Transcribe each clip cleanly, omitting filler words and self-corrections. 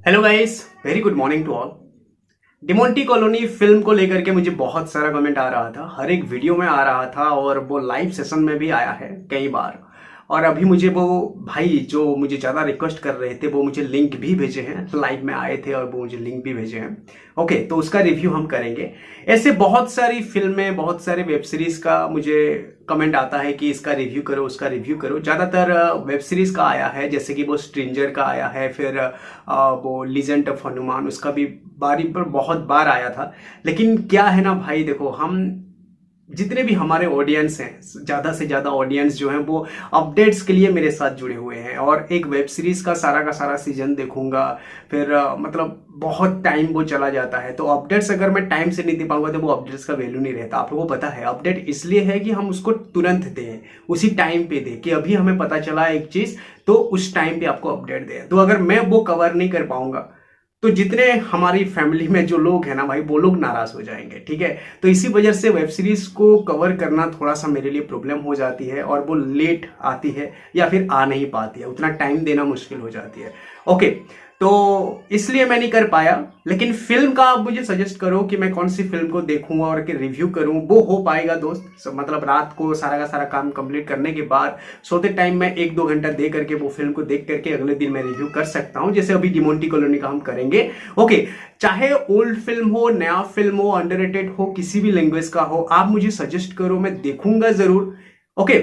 Hello guys, very good morning to all. Demonte Colony film को लेकर के मुझे बहुत सारा कमेंट आ रहा था, हर एक वीडियो में आ रहा था और वो लाइव सेशन में भी आया है कई बार। और अभी मुझे वो भाई जो मुझे ज़्यादा रिक्वेस्ट कर रहे थे वो मुझे लिंक भी भेजे हैं, लाइव में आए थे और वो मुझे लिंक भी भेजे हैं। ओके, तो उसका रिव्यू हम करेंगे। ऐसे बहुत सारी फिल्में, बहुत सारे वेब सीरीज का मुझे कमेंट आता है कि इसका रिव्यू करो, उसका रिव्यू करो। ज़्यादातर वेब सीरीज का आया है, जैसे कि वो स्ट्रेंजर का आया है, फिर वो लीजेंड ऑफ हनुमान, उसका भी बारी पर बहुत बार आया था। लेकिन क्या है ना भाई, देखो हम जितने भी हमारे ऑडियंस हैं, ज़्यादा से ज़्यादा ऑडियंस जो हैं वो अपडेट्स के लिए मेरे साथ जुड़े हुए हैं। और एक वेब सीरीज़ का सारा सीजन देखूंगा, फिर मतलब बहुत टाइम वो चला जाता है। तो अपडेट्स अगर मैं टाइम से नहीं दे पाऊंगा तो वो अपडेट्स का वैल्यू नहीं रहता। आप लोगों को पता है, अपडेट इसलिए है कि हम उसको तुरंत दें, उसी टाइम पे दें कि अभी हमें पता चला एक चीज़ तो उस टाइम पे आपको अपडेट दें। तो अगर मैं वो कवर नहीं कर पाऊंगा तो जितने हमारी फैमिली में जो लोग हैं ना भाई, वो लोग नाराज हो जाएंगे। ठीक है, तो इसी वजह से वेब सीरीज को कवर करना थोड़ा सा मेरे लिए प्रॉब्लम हो जाती है और वो लेट आती है या फिर आ नहीं पाती है, उतना टाइम देना मुश्किल हो जाती है। ओके, तो इसलिए मैं नहीं कर पाया। लेकिन फिल्म का आप मुझे सजेस्ट करो कि मैं कौन सी फिल्म को देखूं और कि रिव्यू करूं, वो हो पाएगा दोस्त। मतलब रात को सारा का सारा काम कंप्लीट करने के बाद सोते टाइम में 1-2 घंटा दे करके वो फिल्म को देख करके अगले दिन मैं रिव्यू कर सकता हूं, जैसे अभी डिमोंटी कॉलोनी का हम करेंगे। ओके, चाहे ओल्ड फिल्म हो, नया फिल्म हो, अंडररेटेड हो, किसी भी लैंग्वेज का हो, आप मुझे सजेस्ट करो, मैं देखूंगा जरूर। ओके,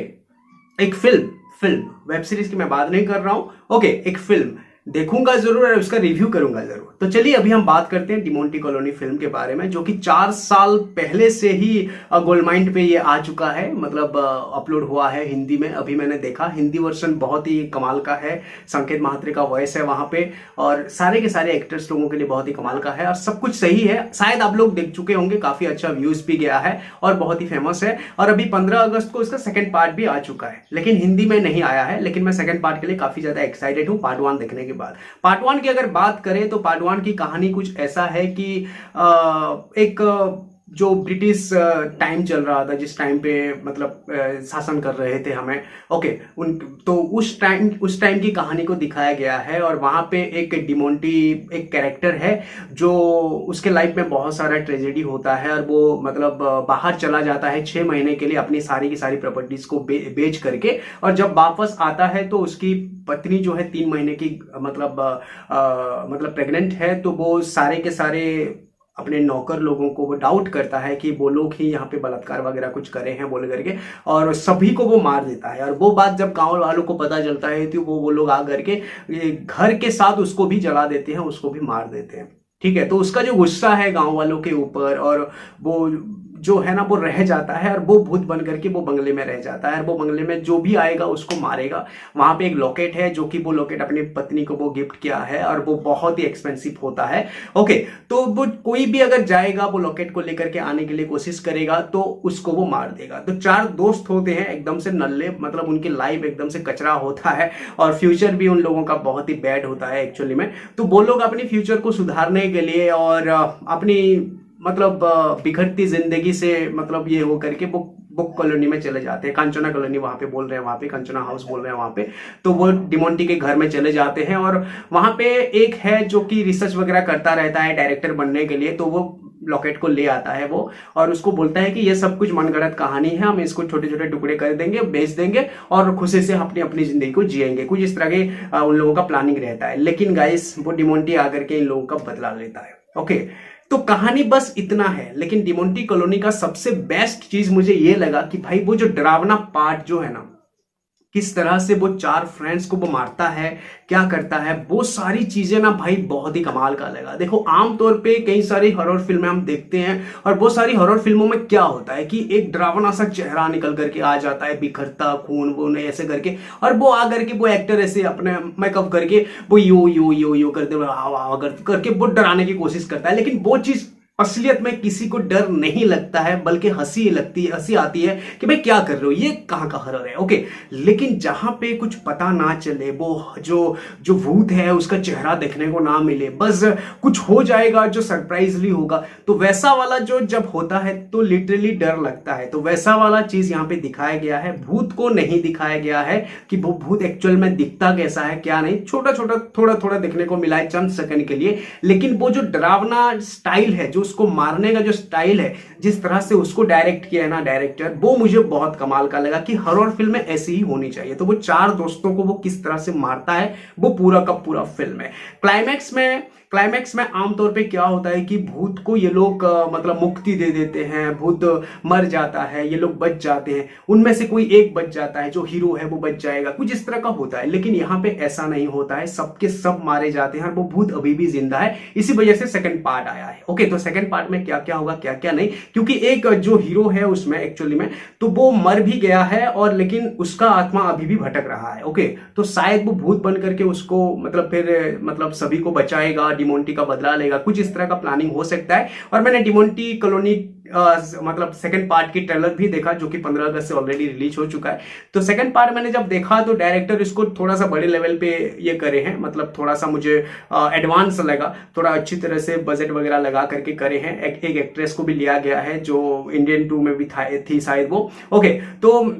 एक फिल्म फिल्म वेब सीरीज की मैं बात नहीं कर रहा हूं। ओके, एक फिल्म देखूंगा जरूर और उसका रिव्यू करूंगा जरूर। तो चलिए अभी हम बात करते हैं डिमोंटी कॉलोनी फिल्म के बारे में, जो कि 4 साल पहले से ही गोल्डमाइंड पे ये आ चुका है। मतलब अपलोड हुआ है हिंदी में। अभी मैंने देखा, हिंदी वर्जन बहुत ही कमाल का है। संकेत महात्रे का वॉइस है वहां पे और सारे के सारे एक्टर्स लोगों के लिए बहुत ही कमाल का है और सब कुछ सही है। शायद आप लोग देख चुके होंगे, काफी अच्छा व्यूज भी गया है और बहुत ही फेमस है। और अभी 15 अगस्त को इसका सेकंड पार्ट भी आ चुका है, लेकिन हिंदी में नहीं आया है। लेकिन मैं सेकंड पार्ट के लिए काफी ज्यादा एक्साइटेड हूँ पार्ट 1 देखने के बाद। पार्ट 1 की अगर बात करें तो पार्ट 1 की कहानी कुछ ऐसा है कि एक जो ब्रिटिश टाइम चल रहा था, जिस टाइम पे मतलब शासन कर रहे थे हमें। ओके, उन तो उस टाइम की कहानी को दिखाया गया है। और वहां पे एक डिमोंटी एक कैरेक्टर है जो उसके लाइफ में बहुत सारा ट्रेजेडी होता है और वो मतलब बाहर चला जाता है 6 महीने के लिए अपनी सारी की सारी प्रॉपर्टीज को बेच करके। और जब वापस आता है तो उसकी पत्नी जो है 3 महीने की मतलब प्रेग्नेंट है। तो वो सारे के सारे अपने नौकर लोगों को वो डाउट करता है कि वो लोग ही यहाँ पे बलात्कार वगैरह कुछ करे हैं बोल करके, और सभी को वो मार देता है। और वो बात जब गांव वालों को पता चलता है तो वो लोग आ करके घर के साथ उसको भी जला देते हैं, उसको भी मार देते हैं। ठीक है, तो उसका जो गुस्सा है गांव वालों के ऊपर, और वो जो है ना वो रह जाता है और वो भूत बन करके वो बंगले में रह जाता है। और वो बंगले में जो भी आएगा उसको मारेगा। वहां पे एक लॉकेट है जो कि वो लॉकेट अपनी पत्नी को वो गिफ्ट किया है और वो बहुत ही एक्सपेंसिव होता है। ओके, तो वो कोई भी अगर जाएगा वो लॉकेट को लेकर के आने के लिए कोशिश करेगा तो उसको वो मार देगा। तो 4 दोस्त होते हैं एकदम से नल्ले, मतलब उनकी लाइफ एकदम से कचरा होता है और फ्यूचर भी उन लोगों का बहुत ही बैड होता है एक्चुअली में। तो वो लोग अपनी फ्यूचर को सुधारने के लिए और अपनी मतलब बिखरती जिंदगी से मतलब ये हो करके वो बुक कॉलोनी में चले जाते हैं। कांचना कॉलोनी वहां पे बोल रहे हैं, वहां पे कांचना हाउस बोल रहे हैं वहां पे। तो वो डिमोंटी के घर में चले जाते हैं और वहां पे एक है जो कि रिसर्च वगैरह करता रहता है डायरेक्टर बनने के लिए। तो वो लॉकेट को ले आता है वो और उसको बोलता है कि ये सब कुछ मनगढ़ंत कहानी है, हम इसको छोटे छोटे टुकड़े कर देंगे, बेच देंगे और खुशी से अपनी अपनी जिंदगी को जिएंगे। कुछ इस तरह के उन लोगों का प्लानिंग रहता है। लेकिन गाइस, वो डिमोंटी आकर के इन लोगों का बदला लेता है। ओके, तो कहानी बस इतना है। लेकिन डिमोंटी कॉलोनी का सबसे बेस्ट चीज मुझे ये लगा कि भाई वो जो डरावना पार्ट जो है ना, किस तरह से वो 4 फ्रेंड्स को वो मारता है, क्या करता है, वो सारी चीजें ना भाई बहुत ही कमाल का लगा। देखो, आमतौर पे कई सारी हॉरर फिल्में हम देखते हैं और वो सारी हॉरर फिल्मों में क्या होता है कि एक डरावना सा चेहरा निकल करके आ जाता है, बिखरता खून वो नहीं ऐसे करके, और वो आ करके वो एक्टर ऐसे अपने मेकअप करके वो यो यो यो यो करते करके वो डराने की कोशिश करता है। लेकिन वो चीज असलियत में किसी को डर नहीं लगता है, बल्कि हंसी आती है कि भाई क्या कर रहे हो, ये कहाँ का हॉरर है। ओके, लेकिन जहां पे कुछ पता ना चले, वो जो जो भूत है उसका चेहरा देखने को ना मिले, बस कुछ हो जाएगा जो सरप्राइजली होगा, तो वैसा वाला जो जब होता है तो लिटरली डर लगता है। तो वैसा वाला चीज यहाँ पे दिखाया गया है। भूत को नहीं दिखाया गया है कि वो भूत एक्चुअल में दिखता कैसा है क्या नहीं, छोटा छोटा थोड़ा थोड़ा देखने को मिला है चंद सेकंड के लिए, लेकिन वो जो डरावना स्टाइल है, जो उसको मारने का जो स्टाइल है, जिस तरह से उसको डायरेक्ट किया है ना डायरेक्टर, वो मुझे बहुत कमाल का लगा कि हॉरर फिल्म में ऐसी ही होनी चाहिए। तो वो चार दोस्तों को वो किस तरह से मारता है, वो पूरा का पूरा फिल्म है। क्लाइमैक्स में आमतौर पे क्या होता है कि भूत को ये लोग मतलब मुक्ति दे देते हैं, भूत मर जाता है, ये लोग बच जाते हैं, उनमें से कोई एक बच जाता है, जो हीरो है वो बच जाएगा, कुछ इस तरह का होता है। लेकिन यहाँ पे ऐसा नहीं होता है, सबके सब मारे जाते हैं और वो भूत अभी भी जिंदा है। इसी वजह से सेकंड पार्ट आया है। ओके, तो सेकंड पार्ट में क्या क्या होगा क्या क्या नहीं, क्योंकि एक जो हीरो है उसमें एक्चुअली में तो वो मर भी गया है और लेकिन उसका आत्मा अभी भी भटक रहा है। ओके, तो शायद वो भूत बन करके उसको मतलब फिर मतलब सभी को बचाएगा, डिमोंटी का बदला लेगा, कुछ इस तरह का प्लानिंग हो सकता है। और मैंने डिमोंटी कॉलोनी मतलब सेकंड पार्ट की ट्रेलर भी देखा, जो कि 15 अगस्त से ऑलरेडी रिलीज हो चुका है। तो सेकंड पार्ट मैंने जब देखा तो डायरेक्टर इसको थोड़ा सा बड़े लेवल पे ये करे हैं, मतलब थोड़ा सा मुझे एडवांस लगा, थोड़ा अच्छी तरह से बजट वगैरह लगा करके करे हैं। एक एक्ट्रेस को भी लिया गया है जो इंडियन 2 में भी थी शायद वो। ओके, तो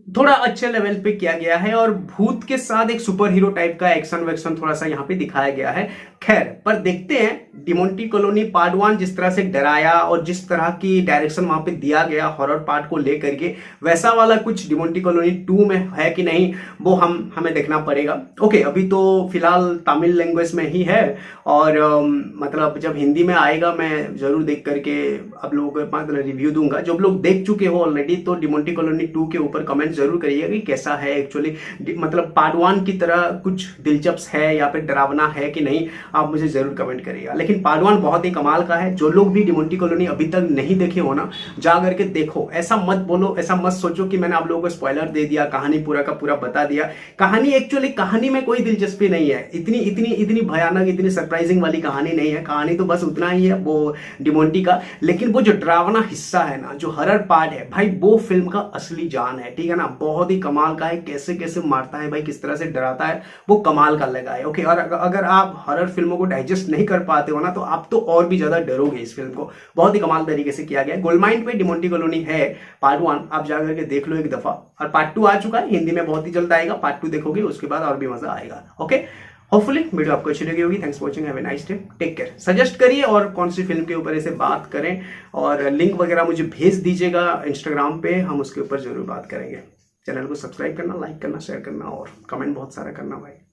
थोड़ा अच्छे लेवल पे किया गया है और भूत के साथ एक सुपर हीरो टाइप का एक्शन वैक्शन थोड़ा सा यहाँ पे दिखाया गया है। खैर, पर देखते हैं डिमोंटी कॉलोनी पार्ट 1 जिस तरह से डराया और जिस तरह की डायरेक्शन वहां पे दिया गया हॉरर पार्ट को लेकर के, वैसा वाला कुछ डिमोंटी कॉलोनी 2 में है कि नहीं, वो हमें देखना पड़ेगा। ओके, अभी तो फिलहाल तमिल लैंग्वेज में ही है और मतलब जब हिंदी में आएगा मैं जरूर देख करके आप लोगों के पास रिव्यू दूंगा। जो लोग देख चुके हो ऑलरेडी तो डिमोंटी कॉलोनी 2 के ऊपर कमेंट जरूर करिएगा कि कैसा है एक्चुअली, मतलब पार्ट 1 की तरह कुछ दिलचस्प है या फिर डरावना है कि नहीं, आप मुझे जरूर कमेंट करिएगा। लेकिन पार्ट 1 बहुत ही कमाल का है। जो लोग भी डिमोंटी कॉलोनी अभी तक नहीं देखे हो ना, जा करके देखो। ऐसा मत बोलो, ऐसा मत सोचो कि मैंने आप लोगों को स्पॉइलर दे दिया, कहानी पूरा का पूरा बता दिया। कहानी में कोई दिलचस्पी नहीं है, इतनी भयानक, इतनी सरप्राइजिंग वाली कहानी नहीं है। कहानी तो बस उतना ही है वो डिमोंटी का, लेकिन वो जो डरावना हिस्सा है ना, जो हॉरर पार्ट है भाई, वो फिल्म का असली जान है। ठीक है ना, बहुत ही कमाल का है। कैसे कैसे मारता है भाई, किस तरह से डराता है, वो कमाल का लगा है। ओके, और अगर आप हॉरर फिल्मों को डाइजेस्ट नहीं कर पाते हो ना, तो आप तो और भी ज्यादा डरोगे इस फिल्म को। बहुत ही कमाल तरीके से किया गया है। गोल्डमाइन पे डिमोंटी कॉलोनी है पार्ट 1, आप जाकर के देख लो एक दफा। और पार्ट 2 आ चुका है, हिंदी में बहुत ही जल्द आएगा। पार्ट 2 देखोगे उसके बाद और भी मजा आएगा। ओके, होपफुली वीडियो आपको अच्छी लगी होगी। Thanks for watching, have a nice day, take care. Suggest करिए और कौन सी फिल्म के ऊपर ऐसे बात करें, और लिंक वगैरह मुझे भेज दीजिएगा इंस्टाग्राम पे, हम उसके ऊपर जरूर बात करेंगे। चैनल को सब्सक्राइब करना, लाइक करना, शेयर करना और कमेंट बहुत सारा करना भाई।